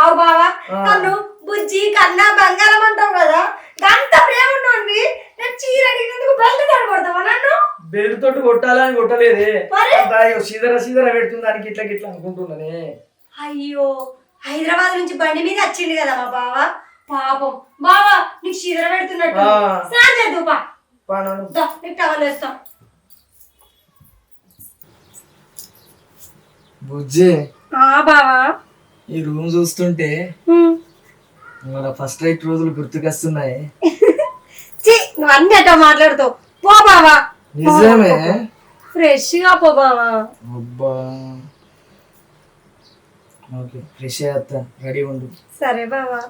అవు బావా నన్ను బుజ్జి కన్నా బంగారం అంటావు కదా అంత ప్రేమ ఉన్నోండి నేను చీర అడిగినందుకు బెల్ట్ తోటి కొడతావా నన్ను బెల్ట్ తోటి కొట్టాలని కొట్టలేదే మరి? సీదర పెడుతుంది దానికి ఇట్లా గిట్లా అనుకుంటున్నానే. అయ్యో హైదరాబాద్ నుంచి బండి మీద వచ్చింది కదా మా బావ పాపం బావా నీకు చీర పెడుతున్నట్టు స్నానం చేద్దు పా నీకు టవల్ వేస్తాం. బుజ్జి బావా ఈ రూమ్ చూస్తుంటే మన ఫస్ట్ రైట్ రోజులు గుర్తుకొస్తున్నాయి. నువ్వు అన్ని అట్లా మాట్లాడుతావు పో బావా. నిజమే ఫ్రెష్ గా పో బావా. అబ్బా ఓకే ఫ్రెష్ అయ్యేస్తా రెడీ ఉండు. సరే బావా.